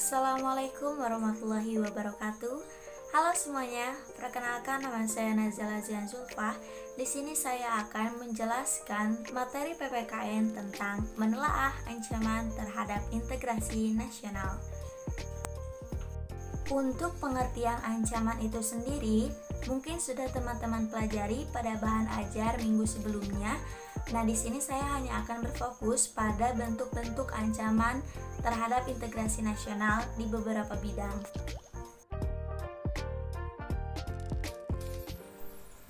Assalamualaikum warahmatullahi wabarakatuh. Halo semuanya, perkenalkan nama saya Nazala Zian Zulfa. Di sini saya akan menjelaskan materi PPKN tentang menelaah ancaman terhadap integrasi nasional. Untuk pengertian ancaman itu sendiri, mungkin sudah teman-teman pelajari pada bahan ajar minggu sebelumnya. Nah, di sini saya hanya akan berfokus pada bentuk-bentuk ancaman terhadap integrasi nasional di beberapa bidang.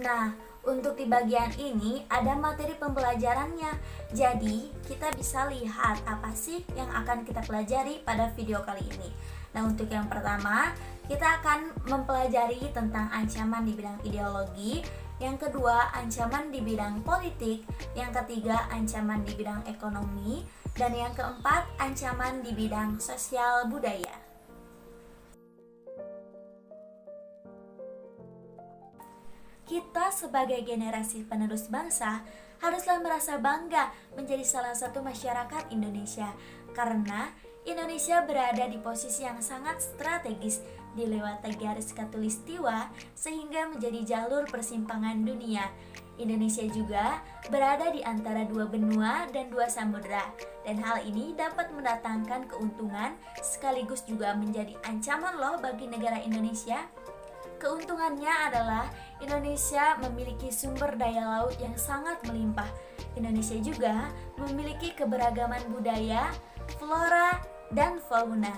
Nah, untuk di bagian ini ada materi pembelajarannya. Jadi, kita bisa lihat apa sih yang akan kita pelajari pada video kali ini. Nah, untuk yang pertama, kita akan mempelajari tentang ancaman di bidang ideologi. Yang kedua, ancaman di bidang politik. Yang ketiga, ancaman di bidang ekonomi. Dan yang keempat, ancaman di bidang sosial budaya. Kita sebagai generasi penerus bangsa haruslah merasa bangga menjadi salah satu masyarakat Indonesia, karena Indonesia berada di posisi yang sangat strategis di lewat garis khatulistiwa sehingga menjadi jalur persimpangan dunia. Indonesia juga berada di antara dua benua dan dua samudera, dan hal ini dapat mendatangkan keuntungan sekaligus juga menjadi ancaman loh bagi negara Indonesia. Keuntungannya adalah Indonesia memiliki sumber daya laut yang sangat melimpah. Indonesia juga memiliki keberagaman budaya, flora, dan fauna.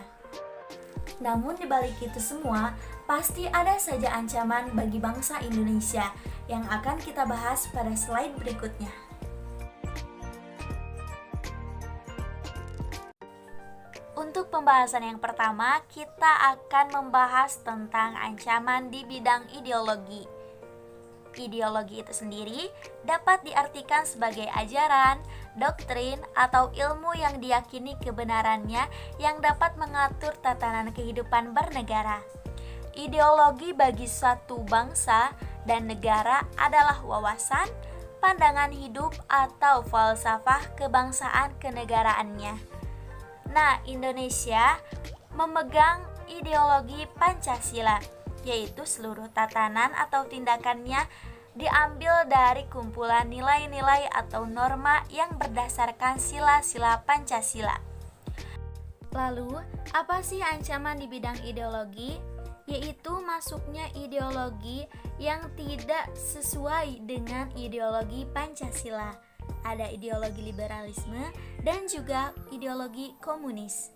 Namun di balik itu semua, pasti ada saja ancaman bagi bangsa Indonesia yang akan kita bahas pada slide berikutnya. Untuk pembahasan yang pertama, kita akan membahas tentang ancaman di bidang ideologi. Ideologi itu sendiri dapat diartikan sebagai ajaran, doktrin, atau ilmu yang diyakini kebenarannya yang dapat mengatur tatanan kehidupan bernegara. Ideologi bagi suatu bangsa dan negara adalah wawasan, pandangan hidup, atau falsafah kebangsaan kenegaraannya. Nah, Indonesia memegang ideologi Pancasila, yaitu seluruh tatanan atau tindakannya diambil dari kumpulan nilai-nilai atau norma yang berdasarkan sila-sila Pancasila. Lalu, apa sih ancaman di bidang ideologi? Yaitu masuknya ideologi yang tidak sesuai dengan ideologi Pancasila. Ada ideologi liberalisme dan juga ideologi komunis.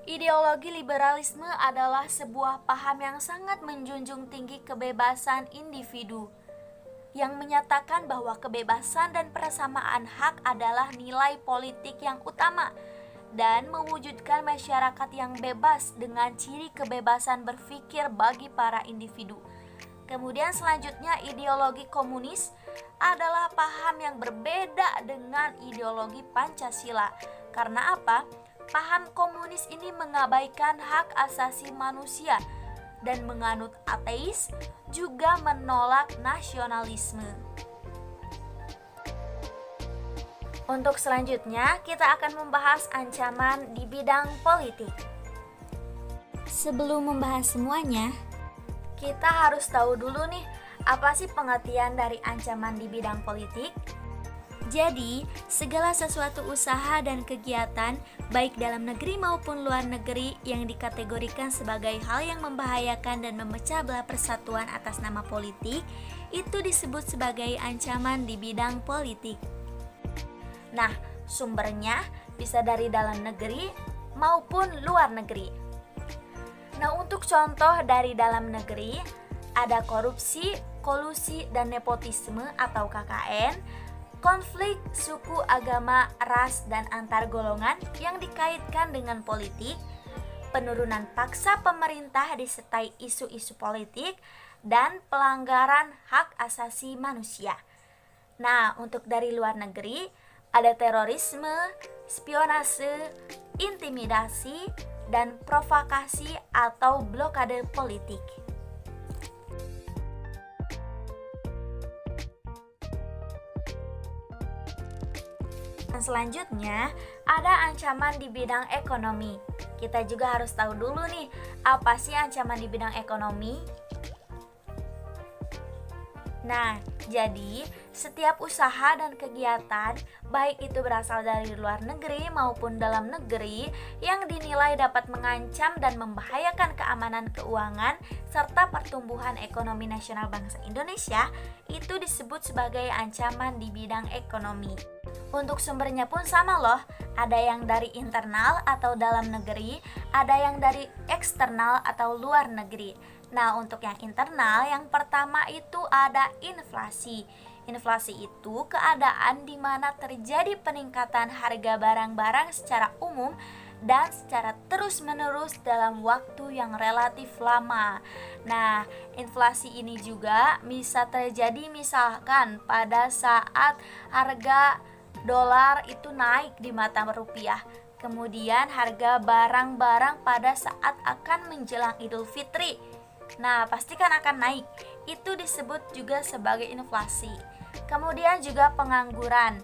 Ideologi liberalisme adalah sebuah paham yang sangat menjunjung tinggi kebebasan individu, yang menyatakan bahwa kebebasan dan persamaan hak adalah nilai politik yang utama dan mewujudkan masyarakat yang bebas dengan ciri kebebasan berpikir bagi para individu. Kemudian selanjutnya ideologi komunis adalah paham yang berbeda dengan ideologi Pancasila. Karena apa? Paham komunis ini mengabaikan hak asasi manusia dan menganut ateis, juga menolak nasionalisme. Untuk selanjutnya, kita akan membahas ancaman di bidang politik. Sebelum membahas semuanya, kita harus tahu dulu nih, apa sih pengertian dari ancaman di bidang politik? Jadi, segala sesuatu usaha dan kegiatan, baik dalam negeri maupun luar negeri, yang dikategorikan sebagai hal yang membahayakan dan memecah belah persatuan atas nama politik, itu disebut sebagai ancaman di bidang politik. Nah, sumbernya bisa dari dalam negeri maupun luar negeri. Nah, untuk contoh dari dalam negeri, ada korupsi, kolusi, dan nepotisme atau KKN, konflik suku, agama, ras, dan antar golongan yang dikaitkan dengan politik, penurunan paksa pemerintah disertai isu-isu politik, dan pelanggaran hak asasi manusia. Nah, untuk dari luar negeri, ada terorisme, spionase, intimidasi, dan provokasi atau blokade politik. Dan selanjutnya, ada ancaman di bidang ekonomi. kita juga harus tahu dulu nih, apa sih ancaman di bidang ekonomi? Nah, jadi setiap usaha dan kegiatan, baik itu berasal dari luar negeri maupun dalam negeri, yang dinilai dapat mengancam dan membahayakan keamanan keuangan serta pertumbuhan ekonomi nasional bangsa Indonesia, itu disebut sebagai ancaman di bidang ekonomi. Untuk sumbernya pun sama loh, ada yang dari internal atau dalam negeri, ada yang dari eksternal atau luar negeri. Nah, untuk yang internal, yang pertama itu ada inflasi. Inflasi itu keadaan di mana terjadi peningkatan harga barang-barang secara umum dan secara terus-menerus dalam waktu yang relatif lama. Nah, inflasi ini juga bisa terjadi misalkan pada saat harga dolar itu naik di mata rupiah. Kemudian harga barang-barang pada saat akan menjelang Idul Fitri. Nah, pastikan akan naik. Itu disebut juga sebagai inflasi. Kemudian juga pengangguran.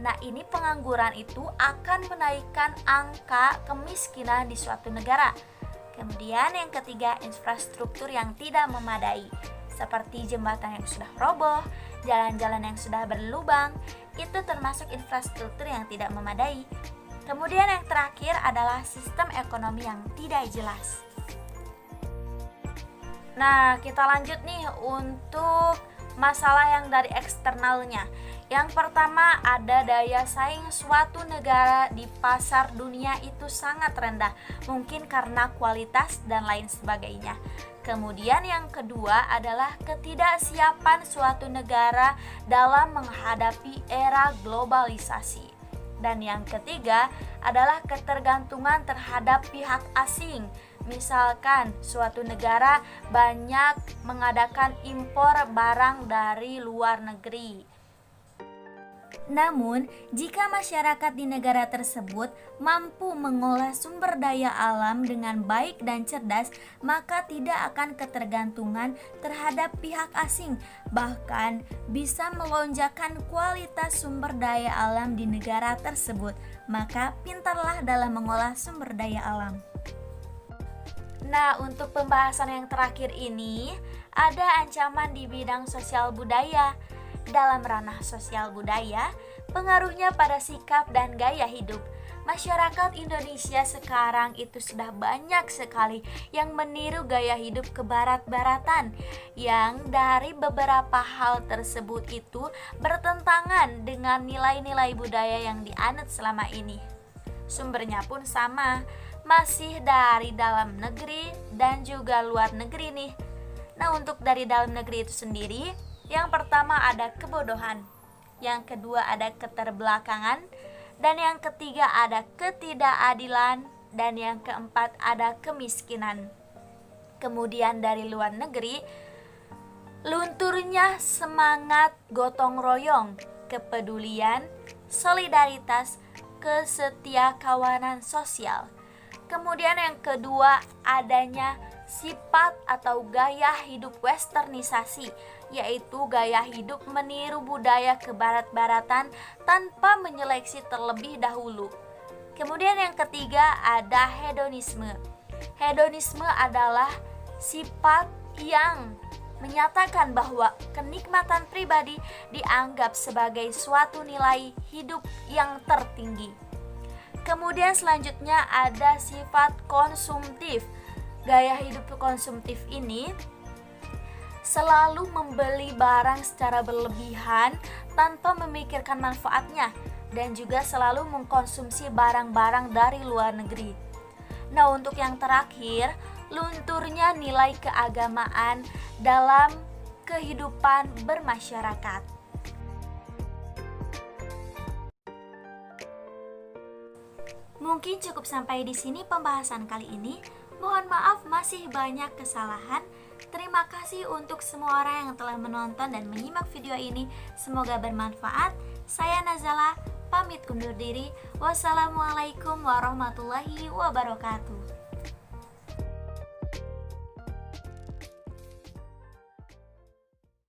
Nah, ini pengangguran itu akan menaikkan angka kemiskinan di suatu negara. Kemudian yang ketiga, infrastruktur yang tidak memadai. Seperti jembatan yang sudah roboh, jalan-jalan yang sudah berlubang, itu termasuk infrastruktur yang tidak memadai. Kemudian yang terakhir adalah sistem ekonomi yang tidak jelas. Nah, kita lanjut nih untuk masalah yang dari eksternalnya. Yang pertama, ada daya saing suatu negara di pasar dunia itu sangat rendah, mungkin karena kualitas dan lain sebagainya. Kemudian yang kedua adalah ketidaksiapan suatu negara dalam menghadapi era globalisasi. Dan yang ketiga adalah ketergantungan terhadap pihak asing. Misalkan suatu negara banyak mengadakan impor barang dari luar negeri. Namun, jika masyarakat di negara tersebut mampu mengolah sumber daya alam dengan baik dan cerdas, maka tidak akan ketergantungan terhadap pihak asing, bahkan bisa melonjakkan kualitas sumber daya alam di negara tersebut. Maka pintarlah dalam mengolah sumber daya alam. Nah, untuk pembahasan yang terakhir ini, ada ancaman di bidang sosial budaya. Dalam ranah sosial budaya, pengaruhnya pada sikap dan gaya hidup. Masyarakat Indonesia sekarang itu sudah banyak sekali yang meniru gaya hidup kebarat-baratan, yang dari beberapa hal tersebut itu bertentangan dengan nilai-nilai budaya yang dianut selama ini. Sumbernya pun sama, masih dari dalam negeri dan juga luar negeri nih. Nah, untuk dari dalam negeri itu sendiri, yang pertama ada kebodohan, yang kedua ada keterbelakangan, dan yang ketiga ada ketidakadilan, dan yang keempat ada kemiskinan. Kemudian dari luar negeri, lunturnya semangat gotong royong, kepedulian, solidaritas, kesetiakawanan sosial. Kemudian yang kedua, adanya sifat atau gaya hidup westernisasi, yaitu gaya hidup meniru budaya kebarat-baratan tanpa menyeleksi terlebih dahulu. Kemudian yang ketiga ada hedonisme. Hedonisme adalah sifat yang menyatakan bahwa kenikmatan pribadi dianggap sebagai suatu nilai hidup yang tertinggi. Kemudian selanjutnya ada sifat konsumtif. Gaya hidup konsumtif ini selalu membeli barang secara berlebihan tanpa memikirkan manfaatnya, dan juga selalu mengkonsumsi barang-barang dari luar negeri. Nah, untuk yang terakhir, lunturnya nilai keagamaan dalam kehidupan bermasyarakat. Mungkin cukup sampai di sini pembahasan kali ini. Mohon maaf masih banyak kesalahan. Terima kasih untuk semua orang yang telah menonton dan menyimak video ini. Semoga bermanfaat. Saya Nazala, pamit undur diri. Wassalamualaikum warahmatullahi wabarakatuh.